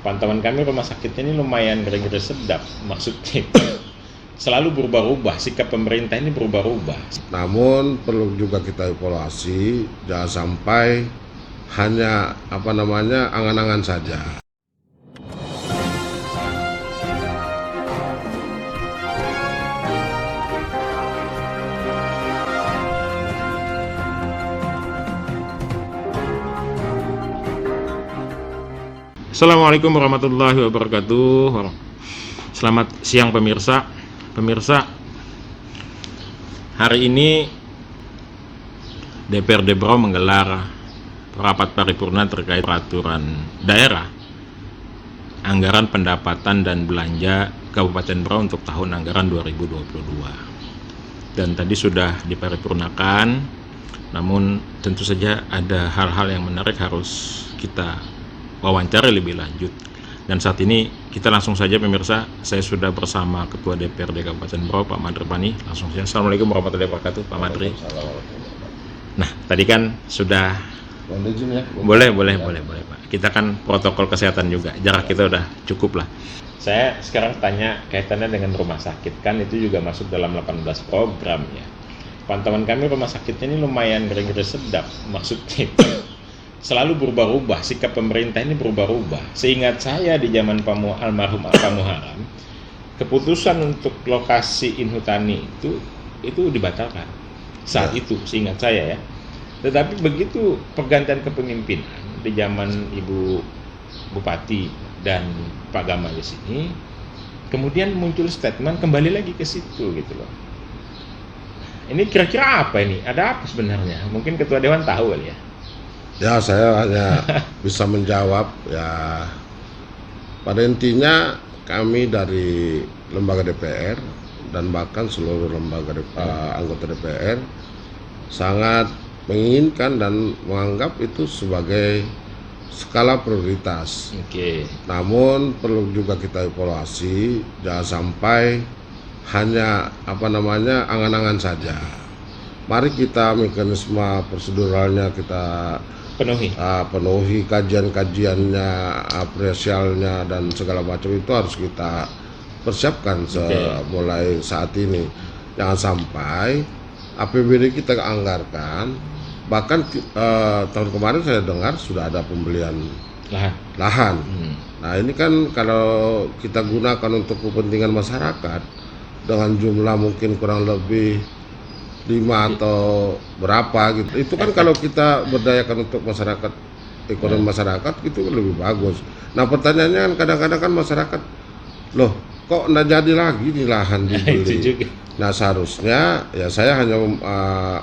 Pantauan kami rumah sakitnya ini lumayan ngeri-ngeri sedap. Maksudnya selalu berubah-ubah, sikap pemerintah ini berubah-ubah. Namun perlu juga kita evaluasi, jangan sampai hanya angan-angan saja. Assalamualaikum warahmatullahi wabarakatuh. Selamat siang pemirsa. Hari ini DPRD Berau menggelar rapat paripurna terkait peraturan daerah anggaran pendapatan dan belanja Kabupaten Berau untuk tahun anggaran 2022. Dan tadi sudah diparipurnakan, namun tentu saja ada hal-hal yang menarik harus kita wawancara lebih lanjut. Dan saat ini kita langsung saja pemirsa, saya sudah bersama Ketua DPRD Kabupaten Berau, Pak Madri Pani. Langsung saja. Assalamualaikum warahmatullahi wabarakatuh, Pak Madri. Nah, tadi kan sudah boleh Pak. Kita kan protokol kesehatan juga, jarak kita udah cukup lah. Saya sekarang tanya kaitannya dengan rumah sakit, kan itu juga masuk dalam 18 program ya. Pantauan kami rumah sakitnya ini lumayan ngeri-ngeri sedap. Maksudnya selalu berubah-ubah, sikap pemerintah ini berubah-ubah. Seingat saya di zaman almarhum Pak Muharam, keputusan untuk lokasi Inhutani itu dibatalkan saat itu, seingat saya ya. Tetapi begitu pergantian kepemimpinan di zaman Ibu Bupati dan Pak Gamal di sini, kemudian muncul statement kembali lagi ke situ gitu loh. Ini kira-kira apa ini? Ada apa sebenarnya? Mungkin Ketua Dewan tahu kali ya. Ya, saya hanya bisa menjawab ya. Pada intinya kami dari lembaga DPR dan bahkan seluruh anggota DPR sangat menginginkan dan menganggap itu sebagai skala prioritas. Namun perlu juga kita evaluasi, jangan sampai hanya angan-angan saja. Mari kita mekanisme proseduralnya kita penuhi kajian-kajiannya, apresialnya dan segala macam itu harus kita persiapkan mulai saat ini. Jangan sampai APBD kita anggarkan, bahkan tahun kemarin saya dengar sudah ada pembelian lahan. Nah ini kan kalau kita gunakan untuk kepentingan masyarakat dengan jumlah mungkin kurang lebih 5 atau berapa gitu. Itu kan kalau kita berdayakan untuk masyarakat, ekonomi masyarakat itu lebih bagus. Nah pertanyaannya kan kadang-kadang kan masyarakat, loh kok nggak jadi lagi nih lahan dibeli. Nah seharusnya ya saya hanya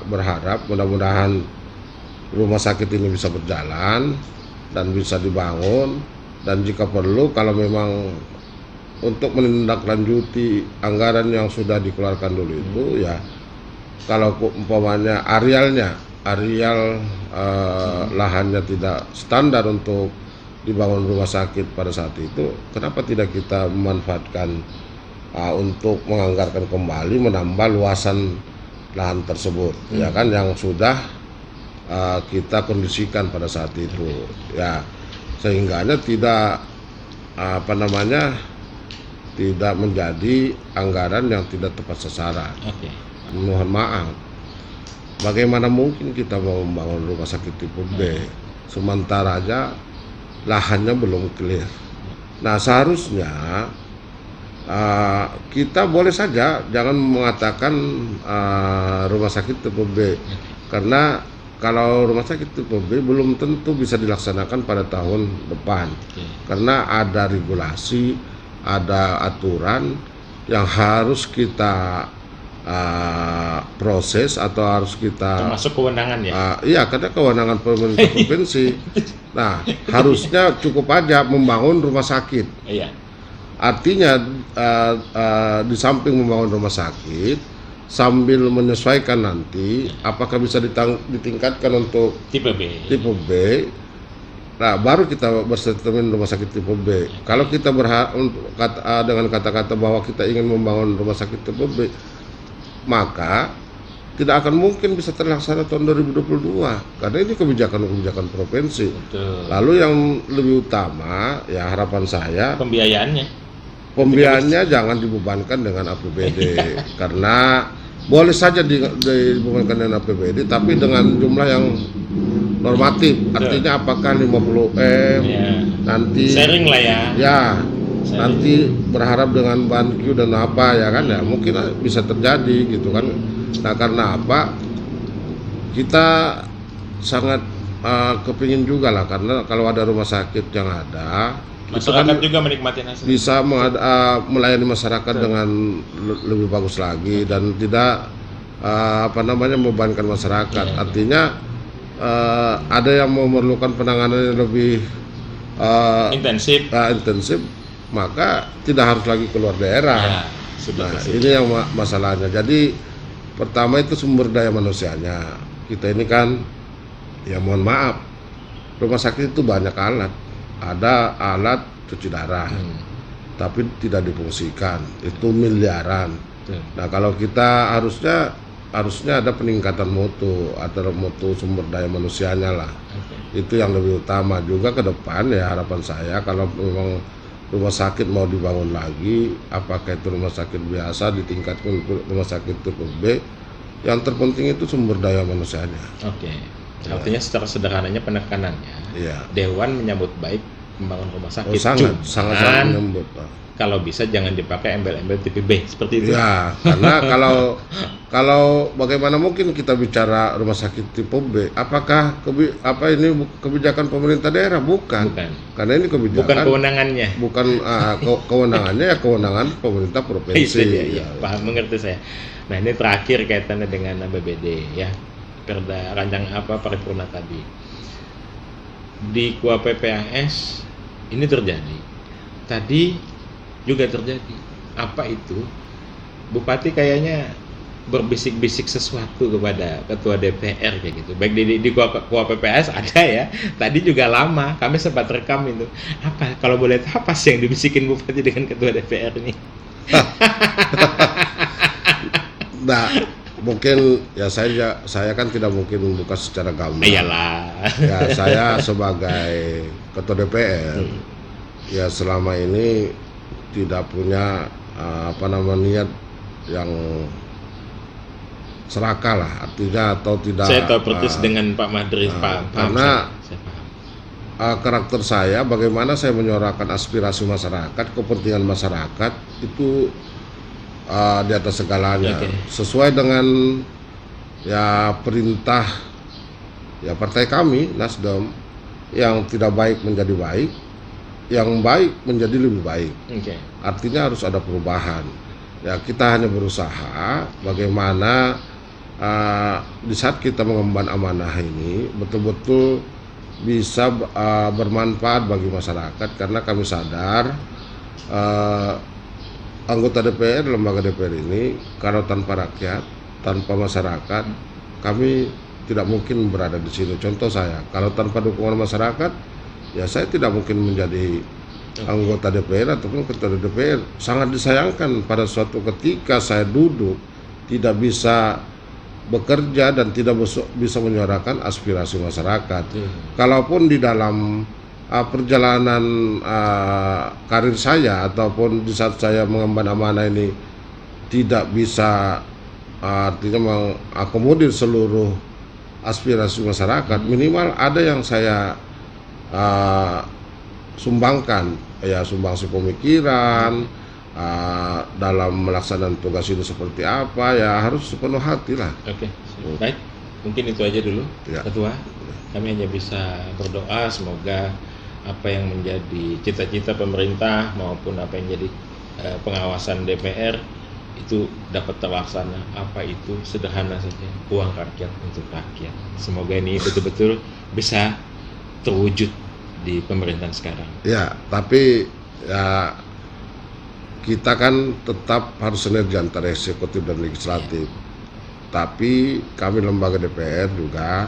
berharap mudah-mudahan rumah sakit ini bisa berjalan dan bisa dibangun, dan jika perlu kalau memang untuk menindaklanjuti anggaran yang sudah dikeluarkan dulu itu ya, kalau umpamanya areal lahannya tidak standar untuk dibangun rumah sakit pada saat itu, kenapa tidak kita memanfaatkan untuk menganggarkan kembali menambah luasan lahan tersebut, ya kan, yang sudah kita kondisikan pada saat itu ya, sehingganya tidak tidak menjadi anggaran yang tidak tepat sasaran. Mohon maaf, bagaimana mungkin kita mau membangun rumah sakit tipe B sementara aja lahannya belum clear. Nah seharusnya kita boleh saja jangan mengatakan rumah sakit tipe B, karena kalau rumah sakit tipe B belum tentu bisa dilaksanakan pada tahun depan, karena ada regulasi, ada aturan yang harus kita proses atau harus kita termasuk kewenangan ya. Iya, karena kewenangan pemerintah provinsi. Nah, harusnya cukup aja membangun rumah sakit. Iya. Artinya di samping membangun rumah sakit sambil menyesuaikan nanti apakah bisa ditingkatkan untuk Tipe B. Nah, baru kita berstatement rumah sakit tipe B. Kalau kita dengan kata-kata bahwa kita ingin membangun rumah sakit tipe B, maka tidak akan mungkin bisa terlaksana tahun 2022 karena ini kebijakan provinsi. Betul. Lalu yang lebih utama ya harapan saya Pembiayaannya jangan dibebankan dengan APBD karena boleh saja dibebankan dengan APBD tapi dengan jumlah yang normatif. Artinya apakah 50M ya. nanti Sharing lah ya. ya Sharing. nanti berharap dengan BanQ dan apa ya kan ya mungkin bisa terjadi gitu kan. Nah karena apa kita sangat kepingin juga lah karena kalau ada rumah sakit yang ada Masyarakat juga menikmati hasilnya. bisa melayani masyarakat dengan lebih bagus lagi dan tidak membebankan masyarakat. Iya. Artinya ada yang memerlukan penanganan yang lebih intensif, maka tidak harus lagi keluar daerah. Ya, sudah Nah, pasti. ini yang masalahnya. Jadi pertama itu sumber daya manusianya. Kita ini kan ya mohon maaf, rumah sakit itu banyak alat. Ada alat cuci darah, tapi tidak difungsikan. Itu miliaran. Nah, kalau kita harusnya ada peningkatan mutu atau mutu sumber daya manusianya lah. Itu yang lebih utama juga ke depan ya harapan saya kalau memang rumah sakit mau dibangun lagi, apakah itu rumah sakit biasa ditingkatkan rumah sakit tipe B, yang terpenting itu sumber daya manusianya. Oke. Artinya secara sederhananya penekanannya, Iya. Dewan menyambut baik membangun rumah sakit. Sangat menyambut. Kalau bisa jangan dipakai embel-embel tipe B seperti itu. Ya, karena kalau bagaimana mungkin kita bicara rumah sakit tipe B? Apakah ini kebijakan pemerintah daerah? Bukan. Karena ini kebijakan. Bukan kewenangannya. Bukan kewenangannya ya kewenangan pemerintah provinsi. Itu dia, ya. Paham, mengerti saya. Nah ini terakhir kaitannya dengan APBD ya, Perda paripurna tadi. Di KUA PPAS ini terjadi. Tadi juga terjadi. Apa itu? Bupati kayaknya berbisik-bisik sesuatu kepada ketua DPR kayak gitu. Baik di KUA PPAS ada ya. Tadi juga lama kami sempat rekam itu. Apa kalau boleh tahu apa sih yang dibisikin bupati dengan ketua DPR ini? Nah, mungkin ya saya kan tidak mungkin membuka secara gamblang. Iyalah. Ya saya sebagai ketua DPR ya selama ini tidak punya niat yang serakah lah, artinya atau tidak. Saya tahu persis dengan Pak Madri, karena saya paham. Karakter saya bagaimana saya menyuarakan aspirasi masyarakat, kepentingan masyarakat itu di atas segalanya. Oke. Sesuai dengan ya perintah ya partai kami Nasdem, yang tidak baik menjadi baik, yang baik menjadi lebih baik. Oke. Artinya harus ada perubahan. Ya kita hanya berusaha bagaimana di saat kita mengemban amanah ini betul-betul bisa bermanfaat bagi masyarakat, karena kami sadar anggota DPR, lembaga DPR ini kalau tanpa rakyat, tanpa masyarakat, kami tidak mungkin berada di sini. Contoh saya, kalau tanpa dukungan masyarakat, ya saya tidak mungkin menjadi anggota DPR ataupun ketua DPR. Sangat disayangkan pada suatu ketika saya duduk tidak bisa bekerja dan tidak bisa menyuarakan aspirasi masyarakat. Kalaupun di dalam perjalanan karir saya ataupun di saat saya mengemban amanah ini tidak bisa artinya mengakomodir seluruh aspirasi masyarakat, minimal ada yang saya sumbangkan, ya sumbangsi pemikiran dalam melaksanakan tugas ini seperti apa, ya harus sepenuh hati lah. Oke, baik, mungkin itu aja dulu Ya. Ketua. Kami hanya bisa berdoa semoga apa yang menjadi cita-cita pemerintah maupun apa yang jadi pengawasan DPR itu dapat terlaksana. Apa itu? Sederhana saja, uang rakyat untuk rakyat. Semoga ini betul-betul bisa terwujud di pemerintahan sekarang. Ya, tapi ya kita kan tetap harus sinergi antara eksekutif dan legislatif. Tapi kami lembaga DPR juga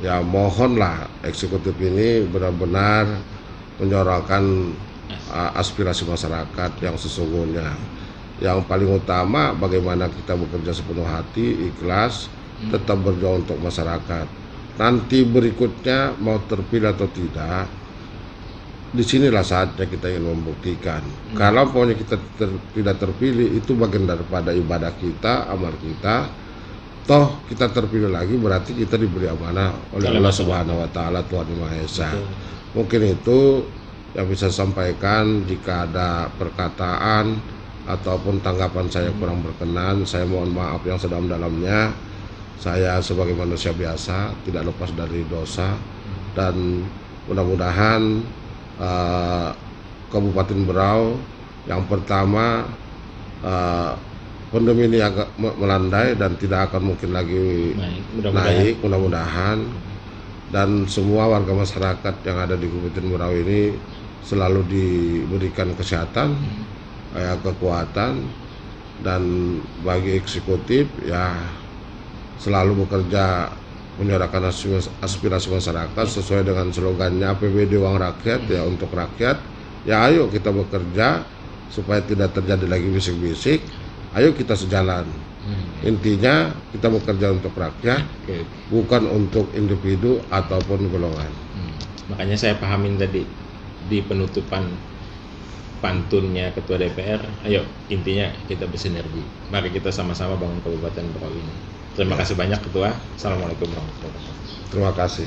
ya mohonlah eksekutif ini benar-benar menyuarakan aspirasi masyarakat yang sesungguhnya. yang paling utama bagaimana kita bekerja sepenuh hati, ikhlas, tetap berjuang untuk masyarakat. Nanti berikutnya mau terpilih atau tidak, disinilah saatnya kita ingin membuktikan. Kalau pokoknya kita tidak terpilih, itu bagian daripada ibadah kita, amal kita. Toh kita terpilih lagi berarti kita diberi amanah oleh Allah Subhanahu wa Ta'ala, Tuhan Yang Maha Esa. Mungkin itu yang bisa saya sampaikan. Jika ada perkataan ataupun tanggapan saya kurang berkenan, saya mohon maaf yang sedalam-dalamnya. Saya sebagai manusia biasa tidak lepas dari dosa, dan mudah-mudahan Kabupaten Berau yang pertama pandemi ini agak melandai dan tidak akan mungkin lagi naik, mudah-mudahan. Dan semua warga masyarakat yang ada di Kabupaten Berau ini selalu diberikan kesehatan, kekuatan, dan bagi eksekutif ya selalu bekerja menyuarakan aspirasi masyarakat sesuai dengan slogannya APBD uang rakyat, ya untuk rakyat. Ya ayo kita bekerja supaya tidak terjadi lagi bisik-bisik. Ayo kita sejalan. Intinya kita bekerja untuk rakyat, bukan untuk individu ataupun golongan. Makanya saya pahamin tadi di penutupan pantunnya Ketua DPR, ayo intinya kita bersinergi. Mari kita sama-sama bangun Kabupaten Berau ini. Terima kasih banyak Ketua. Assalamualaikum warahmatullahi wabarakatuh. Terima kasih.